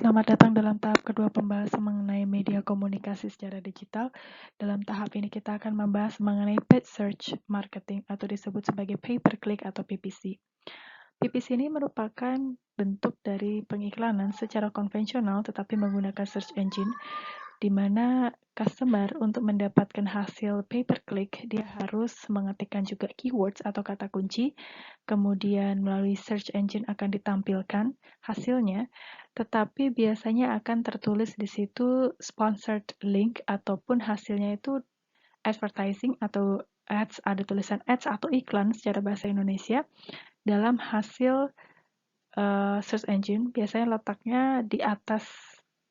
selamat datang dalam tahap kedua pembahasan mengenai media komunikasi secara digital. Dalam tahap ini kita akan membahas mengenai paid search marketing atau disebut sebagai pay per click atau PPC. PPC ini merupakan bentuk dari pengiklanan secara konvensional tetapi menggunakan search engine, di mana customer untuk mendapatkan hasil pay per click dia harus mengetikkan juga keywords atau kata kunci, kemudian melalui search engine akan ditampilkan hasilnya, tetapi biasanya akan tertulis di situ sponsored link ataupun hasilnya itu advertising atau ads, ada tulisan ads atau iklan secara bahasa Indonesia dalam hasil search engine. Biasanya letaknya di atas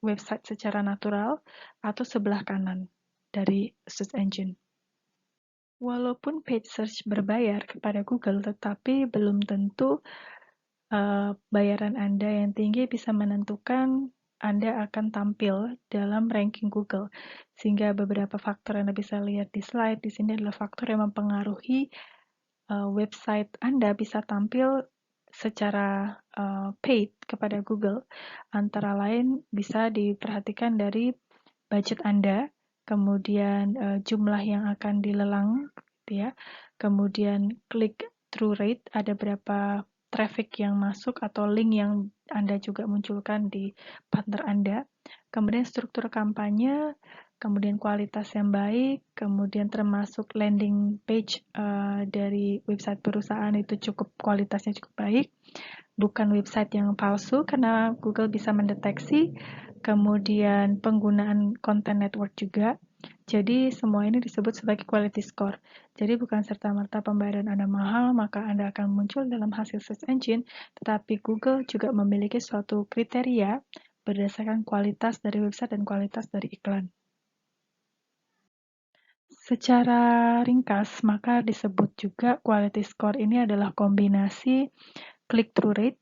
website secara natural atau sebelah kanan dari search engine. Walaupun paid search berbayar kepada Google, tetapi belum tentu bayaran Anda yang tinggi bisa menentukan Anda akan tampil dalam ranking Google. Sehingga beberapa faktor yang Anda bisa lihat di slide di sini adalah faktor yang mempengaruhi website Anda bisa tampil secara paid kepada Google. Antara lain bisa diperhatikan dari budget Anda, kemudian jumlah yang akan dilelang, gitu ya. Kemudian click through rate, ada berapa traffic yang masuk atau link yang Anda juga munculkan di partner Anda. Kemudian struktur kampanye, kemudian kualitas yang baik, kemudian termasuk landing page dari website perusahaan itu kualitasnya cukup baik, bukan website yang palsu karena Google bisa mendeteksi, kemudian penggunaan content network juga. Jadi semua ini disebut sebagai quality score. Jadi bukan serta-merta pembayaran Anda mahal, maka Anda akan muncul dalam hasil search engine, tetapi Google juga memiliki suatu kriteria berdasarkan kualitas dari website dan kualitas dari iklan. Secara ringkas, maka disebut juga quality score ini adalah kombinasi click-through rate,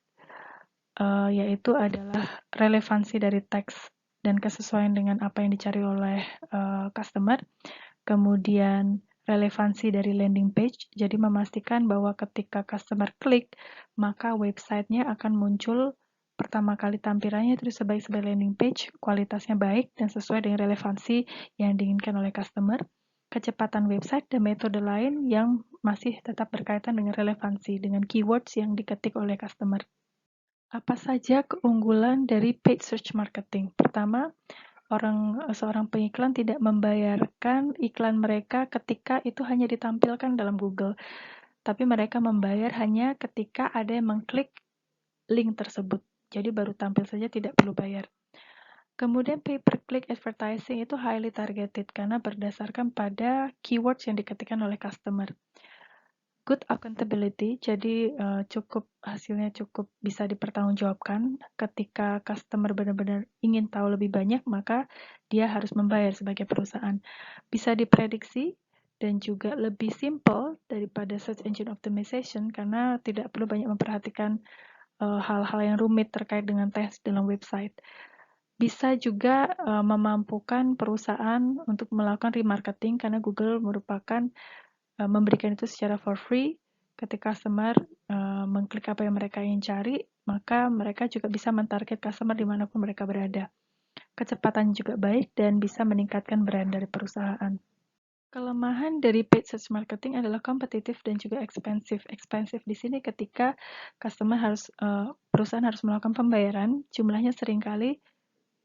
yaitu adalah relevansi dari teks dan kesesuaian dengan apa yang dicari oleh customer, kemudian relevansi dari landing page, jadi memastikan bahwa ketika customer klik, maka websitenya akan muncul pertama kali tampilannya itu sebagai landing page, kualitasnya baik dan sesuai dengan relevansi yang diinginkan oleh customer, kecepatan website, dan metode lain yang masih tetap berkaitan dengan relevansi, dengan keywords yang diketik oleh customer. Apa saja keunggulan dari paid search marketing? Pertama, seorang pengiklan tidak membayarkan iklan mereka ketika itu hanya ditampilkan dalam Google, tapi mereka membayar hanya ketika ada yang mengklik link tersebut. Jadi baru tampil saja, tidak perlu bayar. Kemudian pay-per-click advertising itu highly targeted karena berdasarkan pada keywords yang diketikkan oleh customer. Good accountability, jadi hasilnya cukup bisa dipertanggungjawabkan. Ketika customer benar-benar ingin tahu lebih banyak, maka dia harus membayar sebagai perusahaan. Bisa diprediksi dan juga lebih simple daripada search engine optimization karena tidak perlu banyak memperhatikan hal-hal yang rumit terkait dengan tes dalam website. Bisa juga memampukan perusahaan untuk melakukan remarketing karena Google merupakan memberikan itu secara for free. Ketika customer mengklik apa yang mereka ingin cari, maka mereka juga bisa mentarget customer dimanapun mereka berada. Kecepatan juga baik dan bisa meningkatkan brand dari perusahaan. Kelemahan dari paid search marketing adalah kompetitif dan juga expensive. Expensive di sini ketika perusahaan harus melakukan pembayaran, jumlahnya seringkali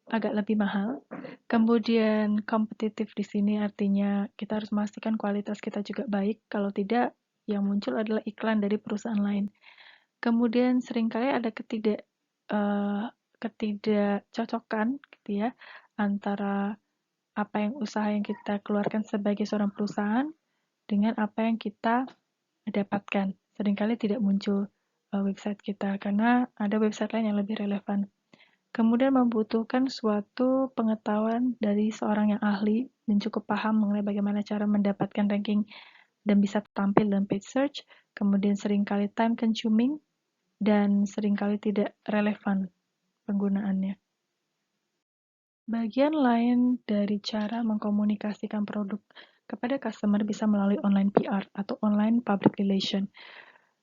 agak lebih mahal. Kemudian kompetitif di sini artinya kita harus memastikan kualitas kita juga baik. Kalau tidak, yang muncul adalah iklan dari perusahaan lain. Kemudian seringkali ada ketidakcocokan gitu ya antara usaha yang kita keluarkan sebagai seorang perusahaan dengan apa yang kita dapatkan. Seringkali tidak muncul website kita karena ada website lain yang lebih relevan. Kemudian membutuhkan suatu pengetahuan dari seorang yang ahli dan cukup paham mengenai bagaimana cara mendapatkan ranking dan bisa tampil dalam paid search. Kemudian seringkali time consuming dan seringkali tidak relevan penggunaannya. Bagian lain dari cara mengkomunikasikan produk kepada customer bisa melalui online PR atau online public relation.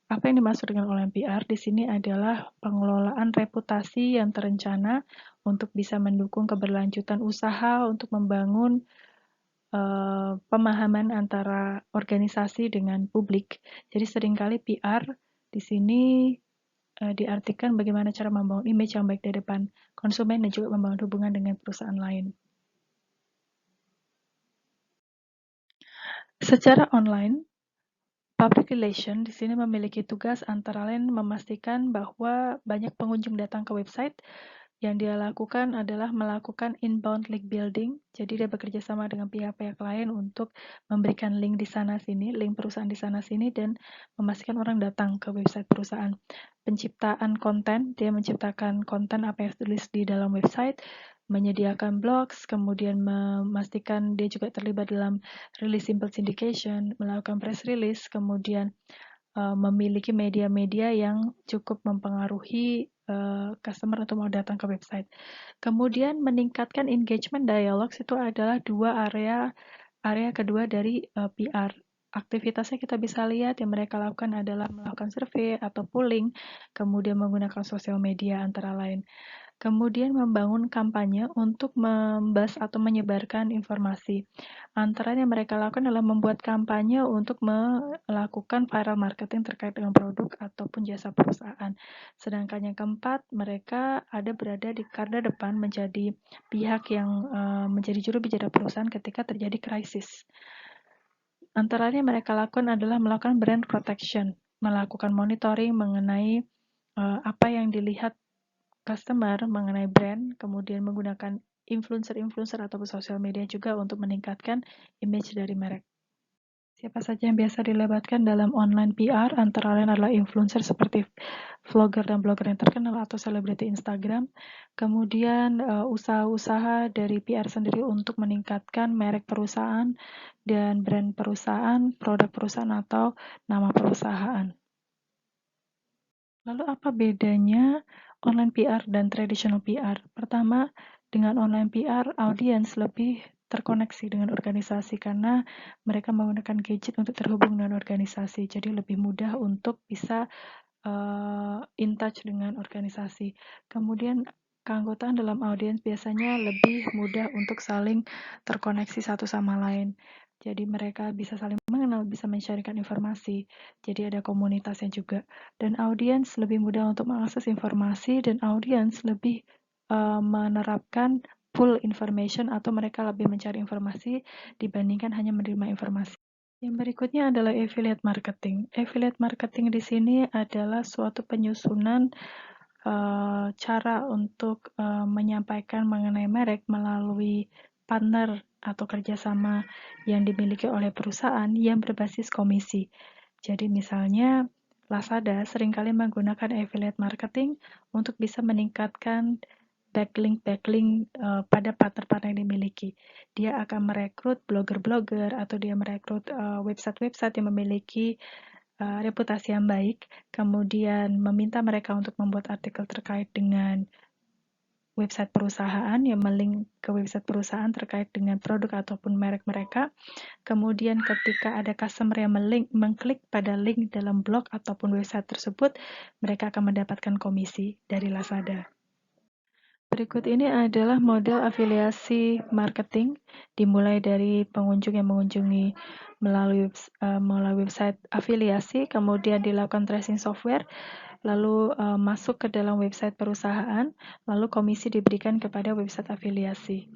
Apa yang dimaksud dengan online PR di sini adalah pengelolaan reputasi yang terencana untuk bisa mendukung keberlanjutan usaha untuk membangun pemahaman antara organisasi dengan publik. Jadi seringkali PR di sini diartikan bagaimana cara membangun image yang baik di depan konsumen dan juga membangun hubungan dengan perusahaan lain. Secara online, Public Relation di sini memiliki tugas antara lain memastikan bahwa banyak pengunjung datang ke website. Yang dia lakukan adalah melakukan inbound link building. Jadi dia bekerja sama dengan pihak-pihak lain untuk memberikan link di sana-sini, link perusahaan di sana-sini, dan memastikan orang datang ke website perusahaan. Penciptaan konten, dia menciptakan konten apa yang tulis di dalam website, menyediakan blogs, kemudian memastikan dia juga terlibat dalam release simple syndication, melakukan press release, kemudian memiliki media-media yang cukup mempengaruhi customer untuk mau datang ke website. Kemudian meningkatkan engagement dialogues itu adalah dua area kedua dari PR. Aktivitasnya kita bisa lihat yang mereka lakukan adalah melakukan survei atau polling, kemudian menggunakan sosial media antara lain. Kemudian membangun kampanye untuk membahas atau menyebarkan informasi. Antara yang mereka lakukan adalah membuat kampanye untuk melakukan viral marketing terkait dengan produk ataupun jasa perusahaan. Sedangkan yang keempat, mereka berada di garda depan menjadi pihak yang menjadi juru bicara perusahaan ketika terjadi krisis. Antara yang mereka lakukan adalah melakukan brand protection, melakukan monitoring mengenai apa yang dilihat customer mengenai brand, kemudian menggunakan influencer-influencer ataupun sosial media juga untuk meningkatkan image dari merek. Siapa saja yang biasa dilibatkan dalam online PR, antara lain adalah influencer seperti vlogger dan blogger yang terkenal atau selebriti Instagram. Kemudian usaha-usaha dari PR sendiri untuk meningkatkan merek perusahaan dan brand perusahaan, produk perusahaan atau nama perusahaan. Lalu apa bedanya online PR dan traditional PR? Pertama, dengan online PR, audiens lebih terkoneksi dengan organisasi karena mereka menggunakan gadget untuk terhubung dengan organisasi. Jadi lebih mudah untuk bisa in touch dengan organisasi. Kemudian keanggotaan dalam audiens biasanya lebih mudah untuk saling terkoneksi satu sama lain. Jadi mereka bisa saling mengenal, bisa men-sharingkan informasi. Jadi ada komunitasnya juga. Dan audiens lebih mudah untuk mengakses informasi dan audiens lebih menerapkan full information atau mereka lebih mencari informasi dibandingkan hanya menerima informasi. Yang berikutnya adalah affiliate marketing. Affiliate marketing di sini adalah suatu penyusunan cara untuk menyampaikan mengenai merek melalui partner atau kerjasama yang dimiliki oleh perusahaan yang berbasis komisi. Jadi misalnya Lazada seringkali menggunakan affiliate marketing untuk bisa meningkatkan backlink pada partner-partner yang dimiliki. Dia akan merekrut blogger-blogger atau dia merekrut website-website yang memiliki reputasi yang baik, kemudian meminta mereka untuk membuat artikel terkait dengan website perusahaan yang melink ke website perusahaan terkait dengan produk ataupun merek mereka. Kemudian ketika ada customer yang mengklik pada link dalam blog ataupun website tersebut, mereka akan mendapatkan komisi dari Lazada. Berikut ini adalah model afiliasi marketing, dimulai dari pengunjung yang mengunjungi melalui website afiliasi, kemudian dilakukan tracing software, lalu masuk ke dalam website perusahaan, lalu komisi diberikan kepada website afiliasi.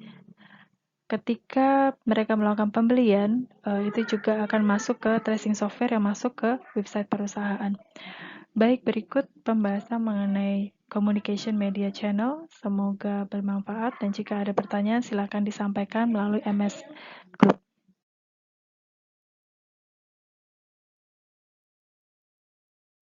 Ketika mereka melakukan pembelian, itu juga akan masuk ke tracing software yang masuk ke website perusahaan. Baik, berikut pembahasan mengenai communication media channel. Semoga bermanfaat dan jika ada pertanyaan silakan disampaikan melalui MS Group.